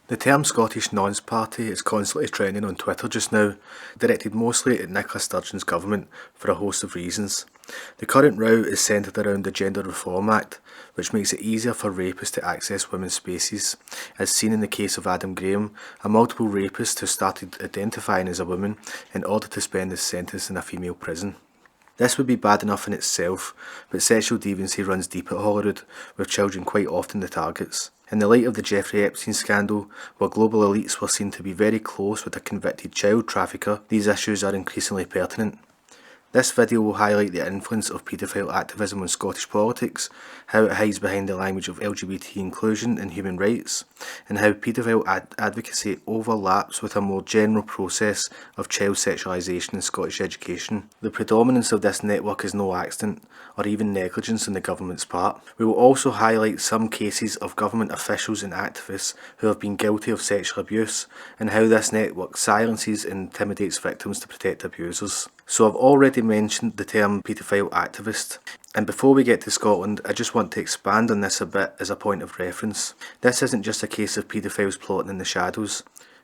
The term Scottish Nonce Party is constantly trending on Twitter just now, directed mostly at Nicola Sturgeon's government for a host of reasons. The current row is centred around the Gender Reform Act, which makes it easier for rapists to access women's spaces, as seen in the case of Adam Graham, a multiple rapist who started identifying as a woman in order to spend his sentence in a female prison. This would be bad enough in itself, but sexual deviancy runs deep at Hollywood, with children quite often the targets. In the light of the Jeffrey Epstein scandal, where global elites were seen to be very close with a convicted child trafficker, these issues are increasingly pertinent. This video will highlight the influence of paedophile activism on Scottish politics, how it hides behind the language of LGBT inclusion and human rights, and how paedophile advocacy overlaps with a more general process of child sexualisation in Scottish education. The predominance of this network is no accident, or even negligence on the government's part. We will also highlight some cases of government officials and activists who have been guilty of sexual abuse, and how this network silences and intimidates victims to protect abusers. So I've already mentioned the term paedophile activist, and before we get to Scotland, I just want to expand on this a bit as a point of reference. This isn't just a case of paedophiles plotting in the shadows.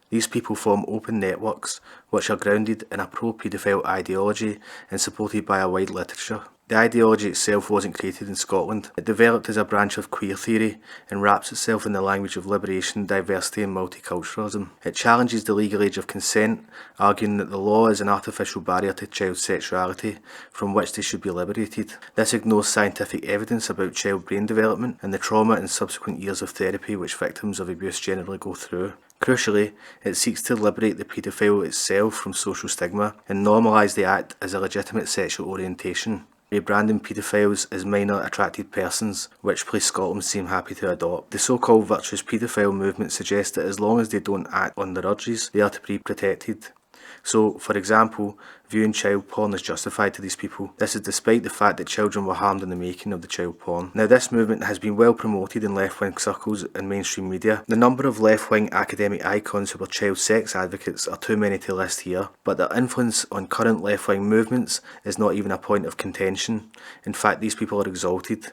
These people form open networks which are grounded in a pro-paedophile ideology and supported by a wide literature. The ideology itself wasn't created in Scotland. It developed as a branch of queer theory and wraps itself in the language of liberation, diversity and multiculturalism. It challenges the legal age of consent, arguing that the law is an artificial barrier to child sexuality from which they should be liberated. This ignores scientific evidence about child brain development and the trauma and subsequent years of therapy which victims of abuse generally go through. Crucially, it seeks to liberate the paedophile itself from social stigma and normalise the act as a legitimate sexual orientation, rebranding paedophiles as minor attracted persons, which Police Scotland seem happy to adopt. The so-called virtuous paedophile movement suggests that as long as they don't act on their urges, they are to be protected. So, for example, viewing child porn is justified to these people. This is despite the fact that children were harmed in the making of the child porn. Now, this movement has been well promoted in left-wing circles and mainstream media. The number of left-wing academic icons who were child sex advocates are too many to list here, but their influence on current left-wing movements is not even a point of contention. In fact, these people are exalted.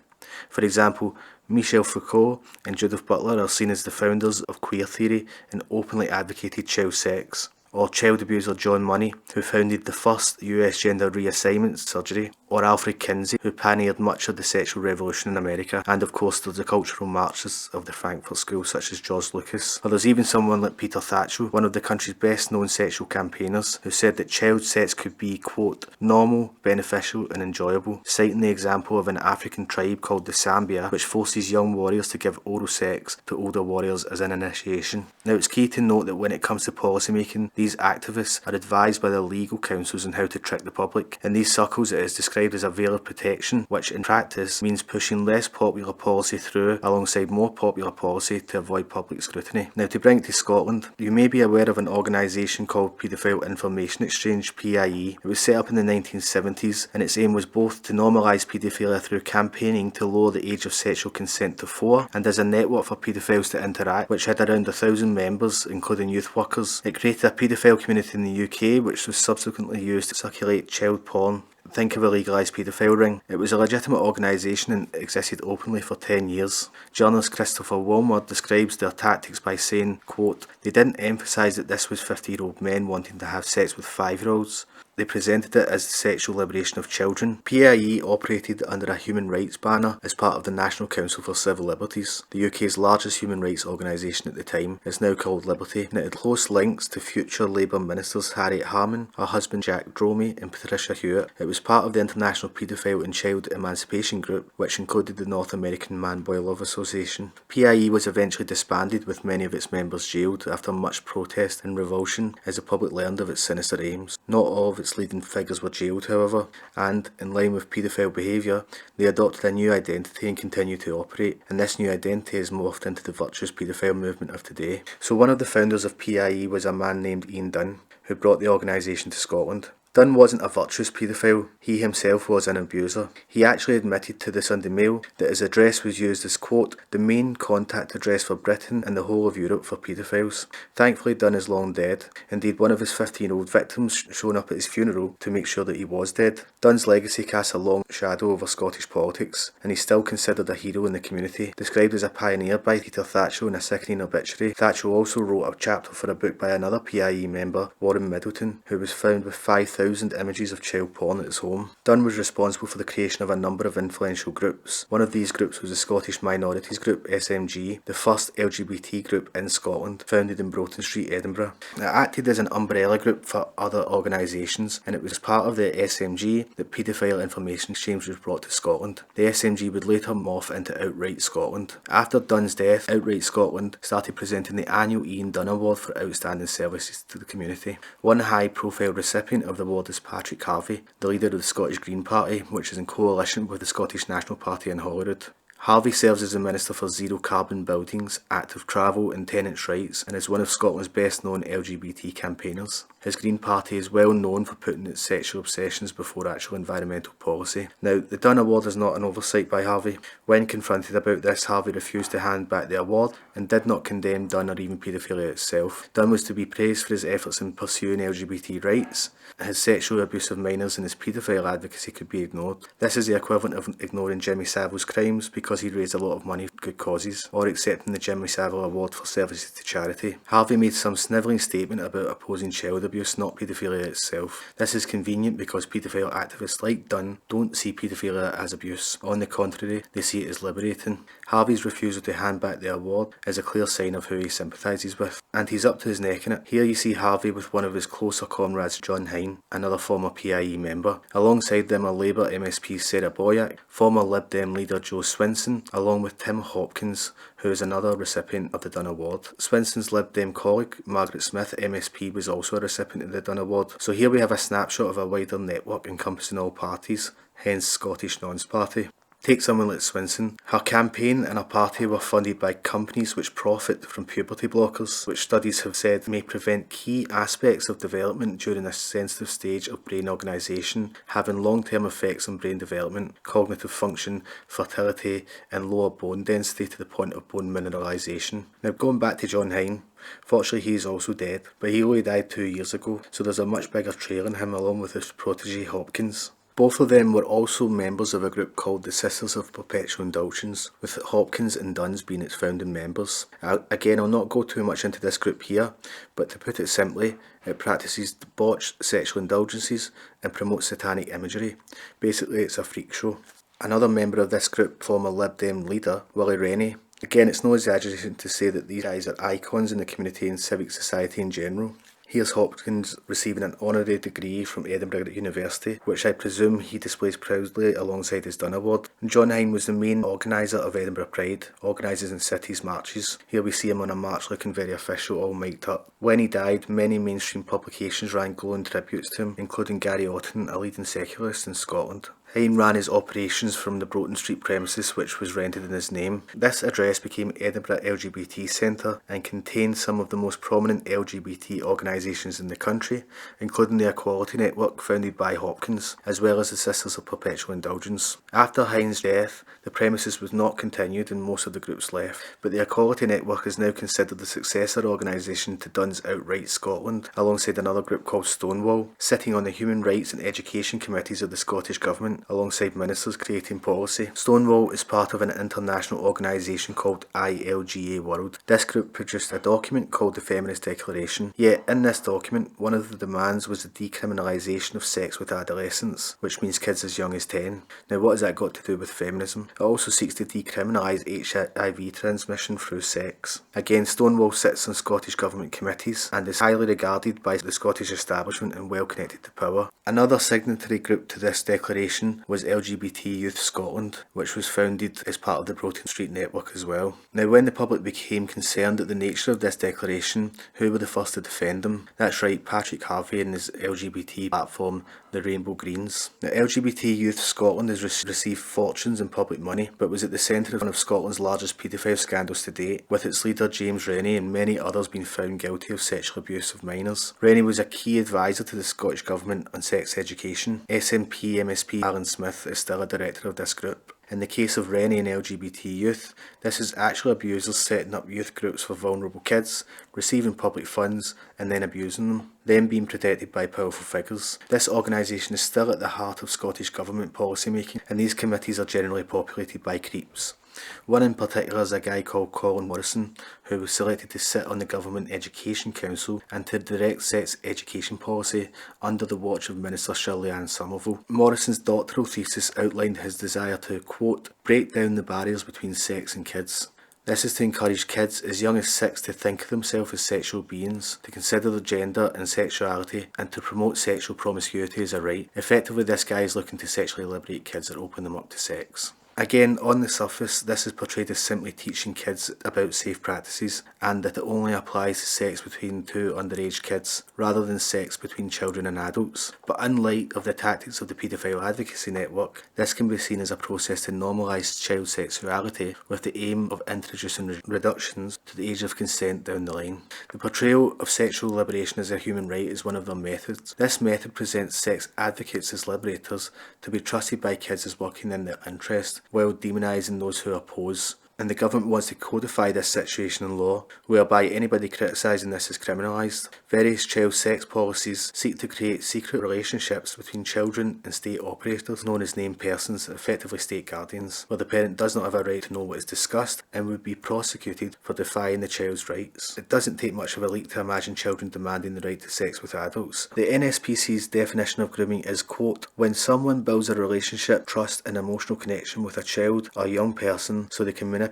For example, Michel Foucault and Judith Butler are seen as the founders of queer theory and openly advocated child sex. Or child abuser John Money, who founded the first US gender reassignment surgery, or Alfred Kinsey, who pioneered much of the sexual revolution in America, and of course there's the cultural marches of the Frankfurt School such as George Lucas. Or there's even someone like Peter Thatchell, one of the country's best known sexual campaigners, who said that child sex could be, quote, normal, beneficial and enjoyable, citing the example of an African tribe called the Sambia, which forces young warriors to give oral sex to older warriors as an initiation. Now it's key to note that when it comes to policy making, these activists are advised by their legal counsels on how to trick the public. In these circles it is described as a veil of protection, which in practice means pushing less popular policy through alongside more popular policy to avoid public scrutiny. Now to bring it to Scotland, you may be aware of an organisation called Paedophile Information Exchange, PIE. It was set up in the 1970s and its aim was both to normalise paedophilia through campaigning to lower the age of sexual consent to 4 and as a network for paedophiles to interact, which had around 1,000 members including youth workers. It created a paedophile community in the UK which was subsequently used to circulate child porn. Think of a legalised paedophile ring. It was a legitimate organisation and existed openly for 10 years. Journalist Christopher Wilmer describes their tactics by saying, quote, they didn't emphasise that this was 50-year-old men wanting to have sex with 5-year-olds. They presented it as the sexual liberation of children. PIE operated under a human rights banner as part of the National Council for Civil Liberties. The UK's largest human rights organisation at the time is now called Liberty, and it had close links to future Labour ministers Harriet Harman, her husband Jack Dromey and Patricia Hewitt. It was part of the International Paedophile and Child Emancipation Group, which included the North American Man-Boy Love Association. PIE was eventually disbanded with many of its members jailed after much protest and revulsion as the public learned of its sinister aims. Not all of its leading figures were jailed, however, and, in line with paedophile behaviour, they adopted a new identity and continue to operate, and this new identity has morphed into the virtuous paedophile movement of today. So one of the founders of PIE was a man named Ian Dunn, who brought the organisation to Scotland. Dunn wasn't a virtuous paedophile, he himself was an abuser. He actually admitted to the Sunday Mail that his address was used as, quote, the main contact address for Britain and the whole of Europe for paedophiles. Thankfully Dunn is long dead. Indeed, one of his 15-year-old victims shown up at his funeral to make sure that he was dead. Dunn's legacy casts a long shadow over Scottish politics, and he's still considered a hero in the community. Described as a pioneer by Peter Thatchell in a sickening obituary, Thatchell also wrote a chapter for a book by another PIE member, Warren Middleton, who was found with 5,000 images of child porn at his home. Dunn was responsible for the creation of a number of influential groups. One of these groups was the Scottish Minorities Group, SMG, the first LGBT group in Scotland, founded in Broughton Street, Edinburgh. It acted as an umbrella group for other organisations, and it was part of the SMG that paedophile information exchange was brought to Scotland. The SMG would later morph into Outright Scotland. After Dunn's death, Outright Scotland started presenting the annual Ian Dunn Award for outstanding services to the community. One high-profile recipient of the award is Patrick Harvey, the leader of the Scottish Green Party, which is in coalition with the Scottish National Party in Holyrood. Harvey serves as the Minister for Zero Carbon Buildings, Active Travel and Tenants' Rights, and is one of Scotland's best known LGBT campaigners. His Green Party is well known for putting its sexual obsessions before actual environmental policy. Now, the Dunn Award is not an oversight by Harvey. When confronted about this, Harvey refused to hand back the award and did not condemn Dunn or even paedophilia itself. Dunn was to be praised for his efforts in pursuing LGBT rights. His sexual abuse of minors and his paedophile advocacy could be ignored. This is the equivalent of ignoring Jimmy Savile's crimes because he raised a lot of money for good causes, or accepting the Jimmy Savile Award for services to charity. Harvey made some snivelling statement about opposing child abuse, not paedophilia itself. This is convenient because paedophile activists like Dunn don't see paedophilia as abuse. On the contrary, they see it as liberating. Harvey's refusal to hand back the award is a clear sign of who he sympathises with, and he's up to his neck in it. Here you see Harvey with one of his closer comrades, John Hine, another former PIE member. Alongside them are Labour MSP Sarah Boyack, former Lib Dem leader Joe Swinson, along with Tim Hopkins, who is another recipient of the Dunn Award. Swinson's Lib Dem colleague, Margaret Smith, MSP, was also a recipient of the Dunn Award. So here we have a snapshot of a wider network encompassing all parties, hence Scottish Nonce Party. Take someone like Swinson. Her campaign and her party were funded by companies which profit from puberty blockers, which studies have said may prevent key aspects of development during a sensitive stage of brain organisation, having long-term effects on brain development, cognitive function, fertility and lower bone density to the point of bone mineralisation. Now going back to John Hine, fortunately he is also dead, but he only died 2 years ago, so there's a much bigger trail in him along with his protege Hopkins. Both of them were also members of a group called the Sisters of Perpetual Indulgence, with Hopkins and Dunn's being its founding members. Again, I'll not go too much into this group here, but to put it simply, it practices debauched sexual indulgences and promotes satanic imagery. Basically, it's a freak show. Another member of this group, former Lib Dem leader, Willie Rennie. Again, it's no exaggeration to say that these guys are icons in the community and civic society in general. Here's Hopkins receiving an honorary degree from Edinburgh University, which I presume he displays proudly alongside his Dunn Award. John Hine was the main organiser of Edinburgh Pride, organises in cities' marches. Here we see him on a march looking very official, all mic'd up. When he died, many mainstream publications ran glowing tributes to him, including Gary Otton, a leading secularist in Scotland. Hine ran his operations from the Broughton Street premises, which was rented in his name. This address became Edinburgh LGBT Centre and contained some of the most prominent LGBT organisations in the country, including the Equality Network founded by Hopkins, as well as the Sisters of Perpetual Indulgence. After Hine's death, the premises was not continued and most of the groups left, but the Equality Network is now considered the successor organisation to Dunn's Outright Scotland, alongside another group called Stonewall, sitting on the Human Rights and Education Committees of the Scottish Government, alongside ministers creating policy. Stonewall is part of an international organisation called ILGA World. This group produced a document called the Feminist Declaration, yet in this document one of the demands was the decriminalisation of sex with adolescents, which means kids as young as 10. Now what has that got to do with feminism? It also seeks to decriminalise HIV transmission through sex. Again, Stonewall sits on Scottish Government committees and is highly regarded by the Scottish establishment and well connected to power. Another signatory group to this declaration organisation was LGBT Youth Scotland, which was founded as part of the Broughton Street network as well. Now, when the public became concerned at the nature of this declaration, who were the first to defend them? That's right, Patrick Harvey and his LGBT platform, the Rainbow Greens. Now, LGBT Youth Scotland has received fortunes in public money, but was at the centre of one of Scotland's largest paedophile scandals to date, with its leader James Rennie and many others being found guilty of sexual abuse of minors. Rennie was a key advisor to the Scottish Government on sex education. SNP MSP Alan Smith is still a director of this group. In the case of Rennie and LGBT youth, this is actual abusers setting up youth groups for vulnerable kids, receiving public funds and then abusing them, then being protected by powerful figures. This organisation is still at the heart of Scottish Government policy making, and these committees are generally populated by creeps. One in particular is a guy called Colin Morrison, who was selected to sit on the Government Education Council and to direct sex education policy under the watch of Minister Shirley-Ann Somerville. Morrison's doctoral thesis outlined his desire to, quote, break down the barriers between sex and kids. This is to encourage kids as young as 6 to think of themselves as sexual beings, to consider their gender and sexuality, and to promote sexual promiscuity as a right. Effectively, this guy is looking to sexually liberate kids and open them up to sex. Again, on the surface, this is portrayed as simply teaching kids about safe practices and that it only applies to sex between two underage kids rather than sex between children and adults. But in light of the tactics of the paedophile advocacy network, this can be seen as a process to normalise child sexuality with the aim of introducing reductions to the age of consent down the line. The portrayal of sexual liberation as a human right is one of their methods. This method presents sex advocates as liberators to be trusted by kids as working in their interest, while demonising those who oppose. And the government wants to codify this situation in law, whereby anybody criticising this is criminalised. Various child sex policies seek to create secret relationships between children and state operators, known as named persons, effectively state guardians, where the parent does not have a right to know what is discussed and would be prosecuted for defying the child's rights. It doesn't take much of a leap to imagine children demanding the right to sex with adults. The NSPC's definition of grooming is, quote, when someone builds a relationship, trust and emotional connection with a child or young person so they can manipulate,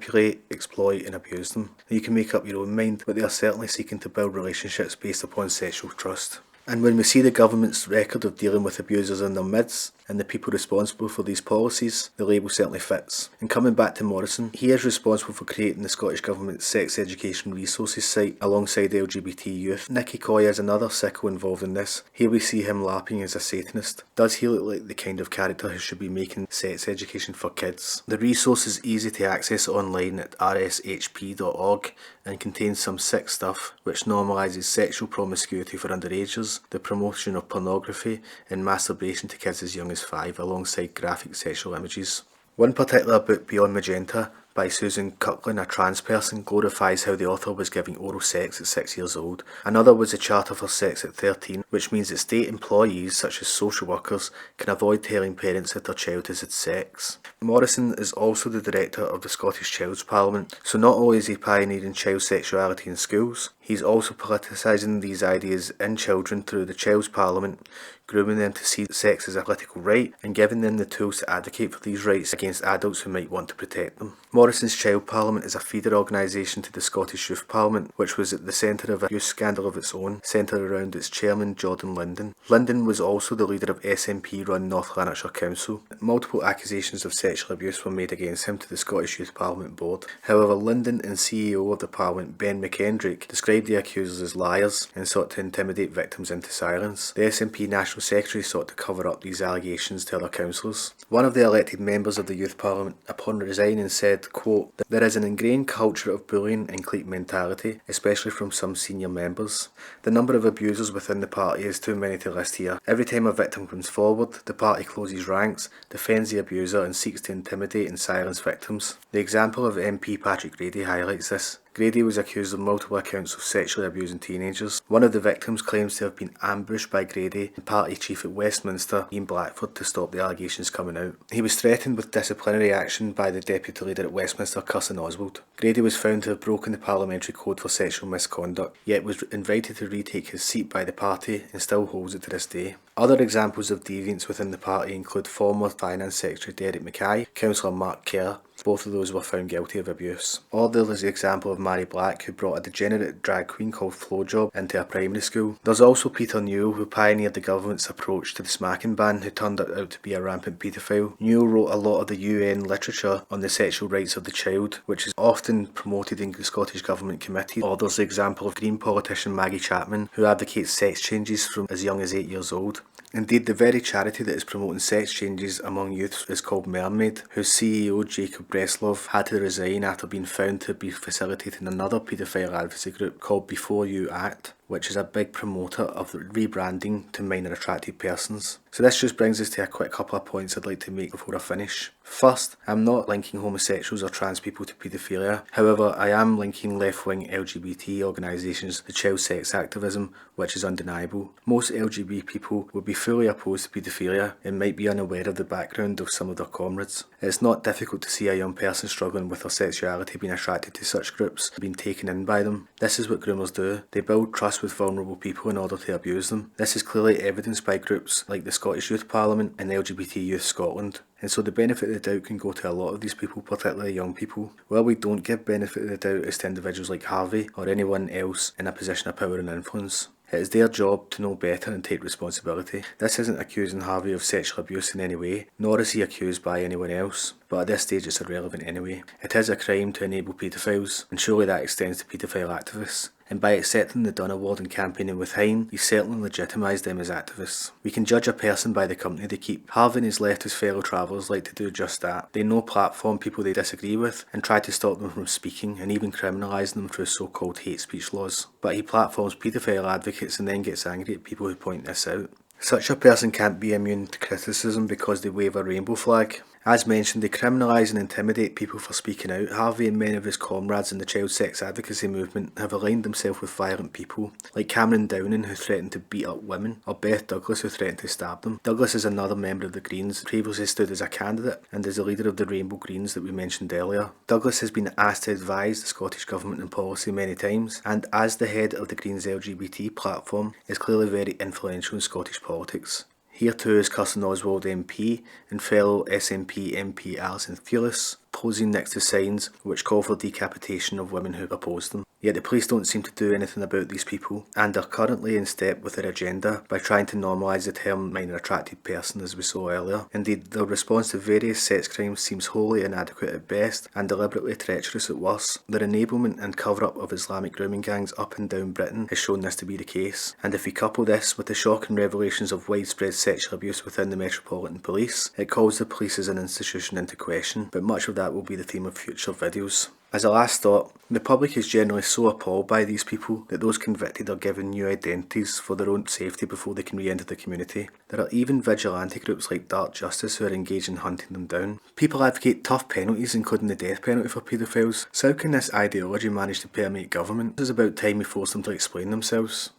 exploit and abuse them. Now, you can make up your own mind, but they are certainly seeking to build relationships based upon sexual trust. And when we see the government's record of dealing with abusers in their midst and the people responsible for these policies, the label certainly fits. And coming back to Morrison, he is responsible for creating the Scottish Government's sex education resources site alongside LGBT youth. Nicky Coy is another sicko involved in this. Here we see him lapping as a Satanist. Does he look like the kind of character who should be making sex education for kids? The resource is easy to access online at rshp.org and contains some sick stuff which normalises sexual promiscuity for underagers, the promotion of pornography and masturbation to kids as young as 5 alongside graphic sexual images. One particular book, Beyond Magenta, by Susan Kirkland, a trans person, glorifies how the author was giving oral sex at 6 years old. Another was a Charter for Sex at 13, which means that state employees such as social workers can avoid telling parents that their child has had sex. Morrison is also the director of the Scottish Child's Parliament, so not only is he pioneering child sexuality in schools, he's also politicising these ideas in children through the Child's Parliament, grooming them to see sex as a political right and giving them the tools to advocate for these rights against adults who might want to protect them. Morrison's Child Parliament is a feeder organisation to the Scottish Youth Parliament, which was at the centre of a youth scandal of its own, centred around its chairman Jordan Linden. Linden was also the leader of SNP-run North Lanarkshire Council. Multiple accusations of sexual abuse were made against him to the Scottish Youth Parliament Board. However, Linden and CEO of the Parliament, Ben McKendrick, described the accusers as liars and sought to intimidate victims into silence. The SNP National Secretary sought to cover up these allegations to other councillors. One of the elected members of the Youth Parliament, upon resigning, said, quote, there is an ingrained culture of bullying and clique mentality, especially from some senior members. The number of abusers within the party is too many to list here. Every time a victim comes forward, the party closes ranks, defends the abuser and seeks to intimidate and silence victims. The example of MP Patrick Grady highlights this. Grady was accused on multiple accounts of sexually abusing teenagers. One of the victims claims to have been ambushed by Grady and party chief at Westminster, Ian Blackford, to stop the allegations coming out. He was threatened with disciplinary action by the deputy leader at Westminster, Kirsten Oswald. Grady was found to have broken the parliamentary code for sexual misconduct, yet was invited to retake his seat by the party and still holds it to this day. Other examples of deviance within the party include former Finance Secretary Derek Mackay, Councillor Mark Kerr, both of those were found guilty of abuse. Or there is the example of Mary Black, who brought a degenerate drag queen called Flojob into a primary school. There's also Peter Newell, who pioneered the government's approach to the smacking ban, who turned out to be a rampant paedophile. Newell wrote a lot of the UN literature on the sexual rights of the child, which is often promoted in the Scottish Government committees. Or there's the example of Green politician Maggie Chapman, who advocates sex changes from as young as 8 years old. Indeed, the very charity that is promoting sex changes among youth is called Mermaid, whose CEO Jacob Breslov had to resign after being found to be facilitating another paedophile advocacy group called Before You Act, which is a big promoter of rebranding to minor attracted persons. So this just brings us to a quick couple of points I'd like to make before I finish. First, I'm not linking homosexuals or trans people to paedophilia. However, I am linking left-wing LGBT organisations to child sex activism, which is undeniable. Most LGBT people would be fully opposed to paedophilia and might be unaware of the background of some of their comrades. It's not difficult to see a young person struggling with their sexuality being attracted to such groups and being taken in by them. This is what groomers do. They build trust with vulnerable people in order to abuse them. This is clearly evidenced by groups like the Scottish Youth Parliament and LGBT Youth Scotland. And so the benefit of the doubt can go to a lot of these people, particularly young people. While we don't give benefit of the doubt is to individuals like Harvey or anyone else in a position of power and influence. It is their job to know better and take responsibility. This isn't accusing Harvey of sexual abuse in any way, nor is he accused by anyone else, but at this stage it's irrelevant anyway. It is a crime to enable paedophiles, and surely that extends to paedophile activists. And by accepting the Dunn Award and campaigning with Hine, he certainly legitimised them as activists. We can judge a person by the company they keep. Harvey and his leftist fellow travellers like to do just that. They platform people they disagree with and try to stop them from speaking and even criminalise them through so-called hate speech laws. But he platforms paedophile advocates and then gets angry at people who point this out. Such a person can't be immune to criticism because they wave a rainbow flag. As mentioned, they criminalise and intimidate people for speaking out. Harvey and many of his comrades in the child sex advocacy movement have aligned themselves with violent people, like Cameron Downing, who threatened to beat up women, or Beth Douglas, who threatened to stab them. Douglas is another member of the Greens, previously stood as a candidate, and is the leader of the Rainbow Greens that we mentioned earlier. Douglas has been asked to advise the Scottish Government and policy many times, and as the head of the Greens LGBT platform, is clearly very influential in Scottish politics. Here too is Kirsten Oswald MP and fellow SNP MP Alison Thewlis, posing next to signs which call for decapitation of women who oppose them. Yet the police don't seem to do anything about these people, and are currently in step with their agenda by trying to normalise the term minor attracted person, as we saw earlier. Indeed, their response to various sex crimes seems wholly inadequate at best and deliberately treacherous at worst. Their enablement and cover-up of Islamic grooming gangs up and down Britain has shown this to be the case, and if we couple this with the shocking revelations of widespread sexual abuse within the Metropolitan Police, it calls the police as an institution into question, but much of that will be the theme of future videos. As a last thought, the public is generally so appalled by these people that those convicted are given new identities for their own safety before they can re-enter the community. There are even vigilante groups like Dark Justice who are engaged in hunting them down. People advocate tough penalties, including the death penalty for paedophiles. So how can this ideology manage to permeate government? It is about time we force them to explain themselves.